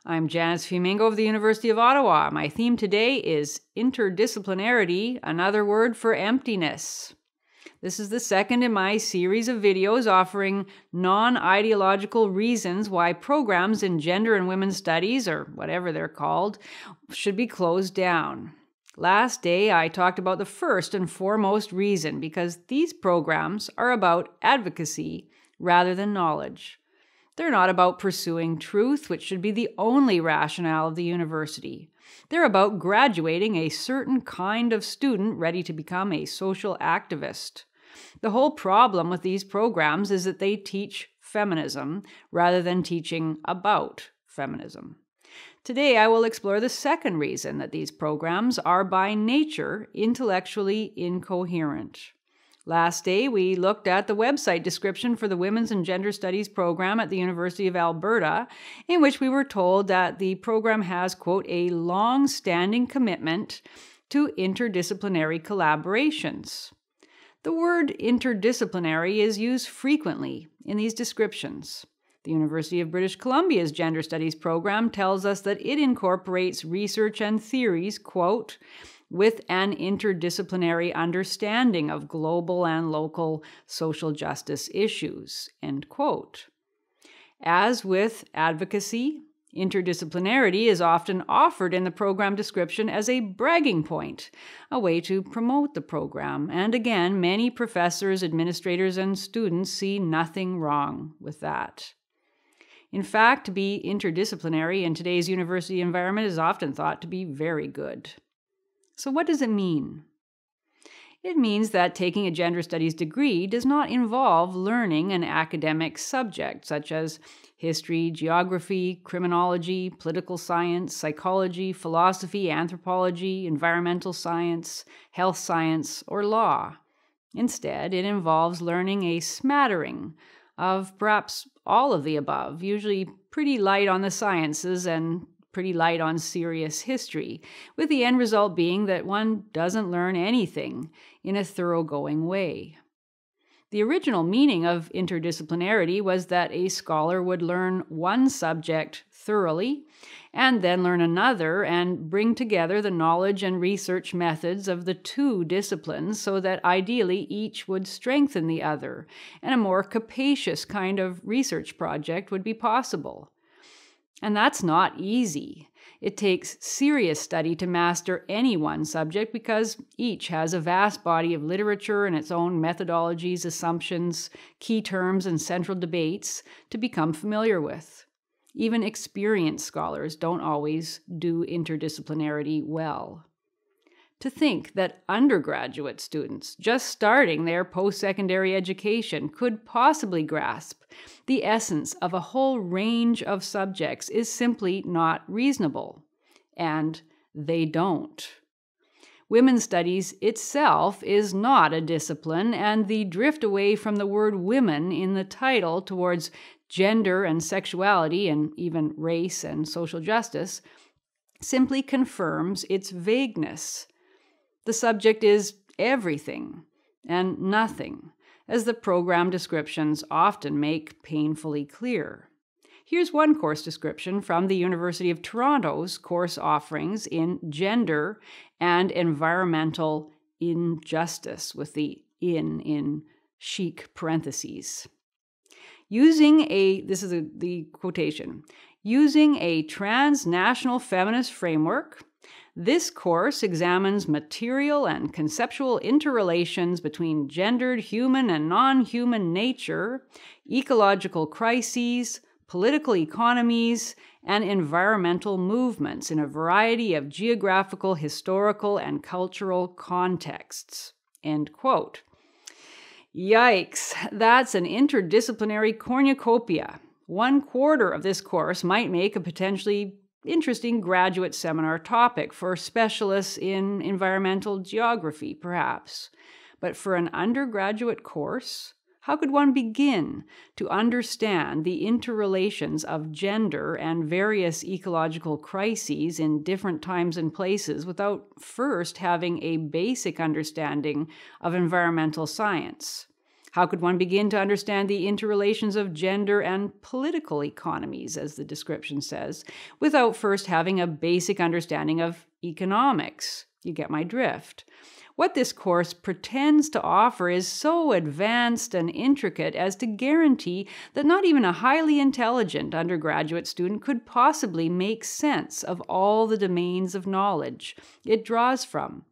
I'm Janice Fiamengo of the University of Ottawa. My theme today is interdisciplinarity, another word for emptiness. This is the second in my series of videos offering non-ideological reasons why programs in gender and women's studies, or whatever they're called, should be closed down. Last day, I talked about the first and foremost reason because these programs are about advocacy rather than knowledge. They're not about pursuing truth, which should be the only rationale of the university. They're about graduating a certain kind of student ready to become a social activist. The whole problem with these programs is that they teach feminism rather than teaching about feminism. Today, I will explore the second reason that these programs are by nature intellectually incoherent. Last day, we looked at the website description for the Women's and Gender Studies program at the University of Alberta, in which we were told that the program has, quote, a long-standing commitment to interdisciplinary collaborations. The word interdisciplinary is used frequently in these descriptions. The University of British Columbia's Gender Studies program tells us that it incorporates research and theories, quote, with an interdisciplinary understanding of global and local social justice issues, end quote. As with advocacy, interdisciplinarity is often offered in the program description as a bragging point, a way to promote the program. And again, many professors, administrators, and students see nothing wrong with that. In fact, to be interdisciplinary in today's university environment is often thought to be very good. So what does it mean? It means that taking a gender studies degree does not involve learning an academic subject such as history, geography, criminology, political science, psychology, philosophy, anthropology, environmental science, health science, or law. Instead, it involves learning a smattering of perhaps all of the above, usually pretty light on the sciences and pretty light on serious history, with the end result being that one doesn't learn anything in a thoroughgoing way. The original meaning of interdisciplinarity was that a scholar would learn one subject thoroughly and then learn another and bring together the knowledge and research methods of the two disciplines so that ideally each would strengthen the other and a more capacious kind of research project would be possible. And that's not easy. It takes serious study to master any one subject because each has a vast body of literature and its own methodologies, assumptions, key terms, and central debates to become familiar with. Even experienced scholars don't always do interdisciplinarity well. To think that undergraduate students just starting their post-secondary education could possibly grasp the essence of a whole range of subjects is simply not reasonable, and they don't. Women's studies itself is not a discipline, and the drift away from the word women in the title towards gender and sexuality and even race and social justice simply confirms its vagueness. The subject is everything and nothing, as the program descriptions often make painfully clear. Here's one course description from the University of Toronto's course offerings in Gender and Environmental Injustice, with the in chic parentheses. The quotation, using a transnational feminist framework, this course examines material and conceptual interrelations between gendered human and non-human nature, ecological crises, political economies, and environmental movements in a variety of geographical, historical, and cultural contexts. End quote. Yikes, that's an interdisciplinary cornucopia. 1/4 of this course might make a potentially interesting graduate seminar topic for specialists in environmental geography, perhaps. But for an undergraduate course, how could one begin to understand the interrelations of gender and various ecological crises in different times and places without first having a basic understanding of environmental science? How could one begin to understand the interrelations of gender and political economies, as the description says, without first having a basic understanding of economics? You get my drift. What this course pretends to offer is so advanced and intricate as to guarantee that not even a highly intelligent undergraduate student could possibly make sense of all the domains of knowledge it draws from.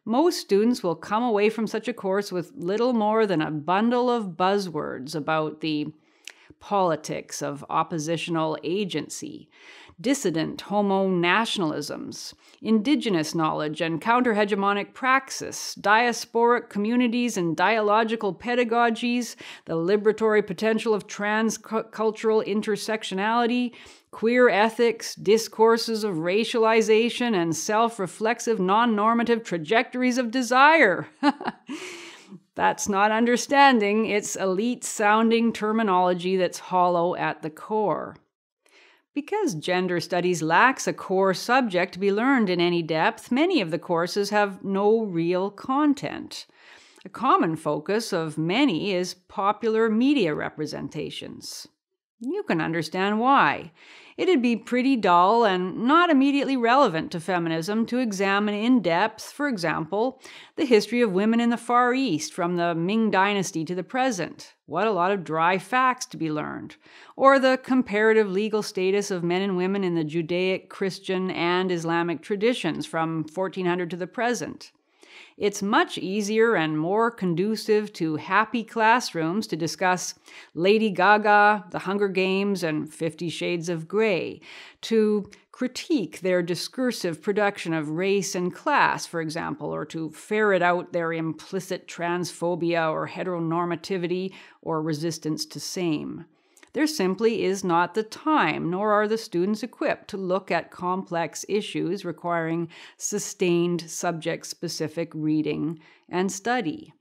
Most students will come away from such a course with little more than a bundle of buzzwords about the politics of oppositional agency, dissident homo-nationalisms, indigenous knowledge and counter-hegemonic praxis, diasporic communities and dialogical pedagogies, the liberatory potential of transcultural intersectionality, queer ethics, discourses of racialization, and self-reflexive non-normative trajectories of desire. That's not understanding. It's elite-sounding terminology that's hollow at the core. Because gender studies lacks a core subject to be learned in any depth, many of the courses have no real content. A common focus of many is popular media representations. You can understand why. It'd be pretty dull and not immediately relevant to feminism to examine in depth, for example, the history of women in the Far East from the Ming Dynasty to the present. What a lot of dry facts to be learned. Or the comparative legal status of men and women in the Judaic, Christian, and Islamic traditions from 1400 to the present. It's much easier and more conducive to happy classrooms to discuss Lady Gaga, The Hunger Games, and 50 Shades of Grey, to critique their discursive production of race and class, for example, or to ferret out their implicit transphobia or heteronormativity or resistance to same. There simply is not the time, nor are the students equipped to look at complex issues requiring sustained subject-specific reading and study.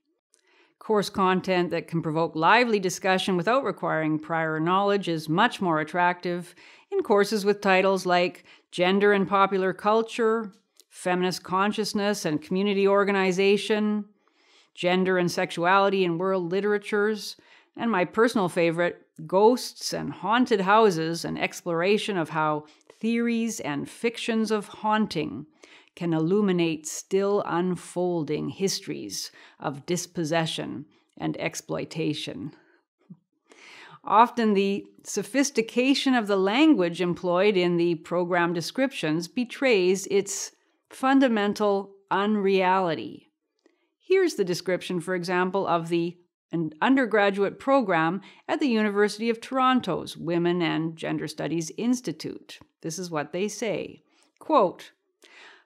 Course content that can provoke lively discussion without requiring prior knowledge is much more attractive in courses with titles like Gender and Popular Culture, Feminist Consciousness and Community Organization, Gender and Sexuality in World Literatures, and my personal favorite, Ghosts and Haunted Houses, an exploration of how theories and fictions of haunting can illuminate still unfolding histories of dispossession and exploitation. Often the sophistication of the language employed in the program descriptions betrays its fundamental unreality. Here's the description, for example, of an undergraduate program at the University of Toronto's Women and Gender Studies Institute. This is what they say. Quote,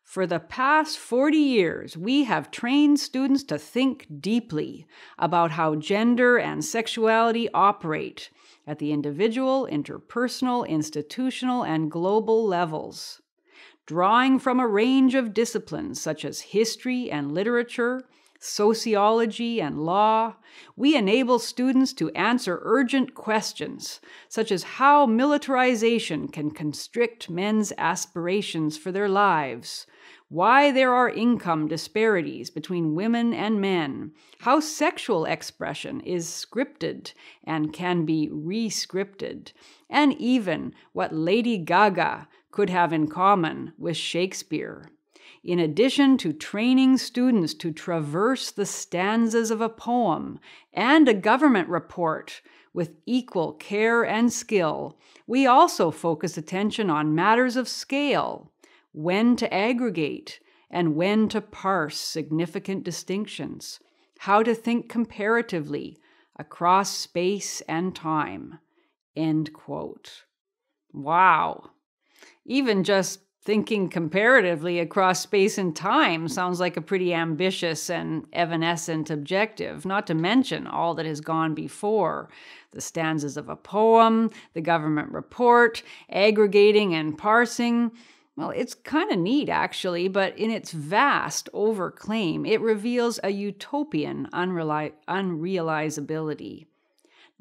"For the past 40 years, we have trained students to think deeply about how gender and sexuality operate at the individual, interpersonal, institutional, and global levels. Drawing from a range of disciplines such as history and literature, sociology, and law, we enable students to answer urgent questions, such as how militarization can constrict men's aspirations for their lives, why there are income disparities between women and men, how sexual expression is scripted and can be re-scripted, and even what Lady Gaga could have in common with Shakespeare. In addition to training students to traverse the stanzas of a poem and a government report with equal care and skill, we also focus attention on matters of scale, when to aggregate and when to parse significant distinctions, how to think comparatively across space and time." End quote. Wow. Even just thinking comparatively across space and time sounds like a pretty ambitious and evanescent objective, not to mention all that has gone before. The stanzas of a poem, the government report, aggregating and parsing. Well, it's kind of neat, actually, but in its vast overclaim, it reveals a utopian unrealizability.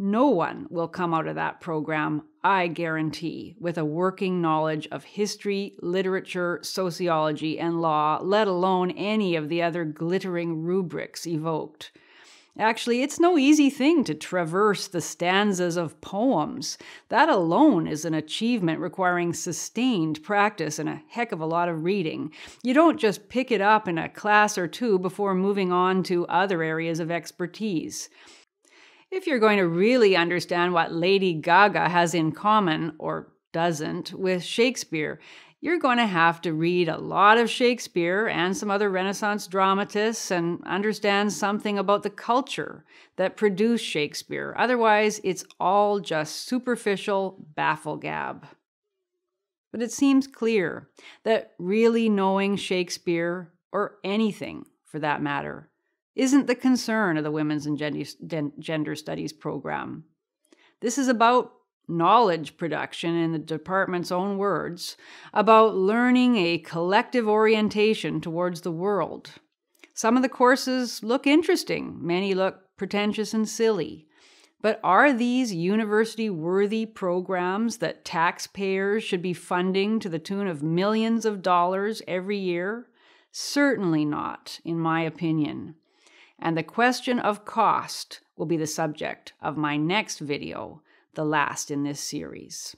No one will come out of that program, I guarantee, with a working knowledge of history, literature, sociology, and law, let alone any of the other glittering rubrics evoked. Actually, it's no easy thing to traverse the stanzas of poems. That alone is an achievement requiring sustained practice and a heck of a lot of reading. You don't just pick it up in a class or two before moving on to other areas of expertise. If you're going to really understand what Lady Gaga has in common, or doesn't, with Shakespeare, you're going to have to read a lot of Shakespeare and some other Renaissance dramatists and understand something about the culture that produced Shakespeare. Otherwise, it's all just superficial bafflegab. But it seems clear that really knowing Shakespeare, or anything for that matter, isn't the concern of the Women's and Gender Studies program. This is about knowledge production, in the department's own words, about learning a collective orientation towards the world. Some of the courses look interesting, many look pretentious and silly. But are these university-worthy programs that taxpayers should be funding to the tune of millions of dollars every year? Certainly not, in my opinion. And the question of cost will be the subject of my next video, the last in this series.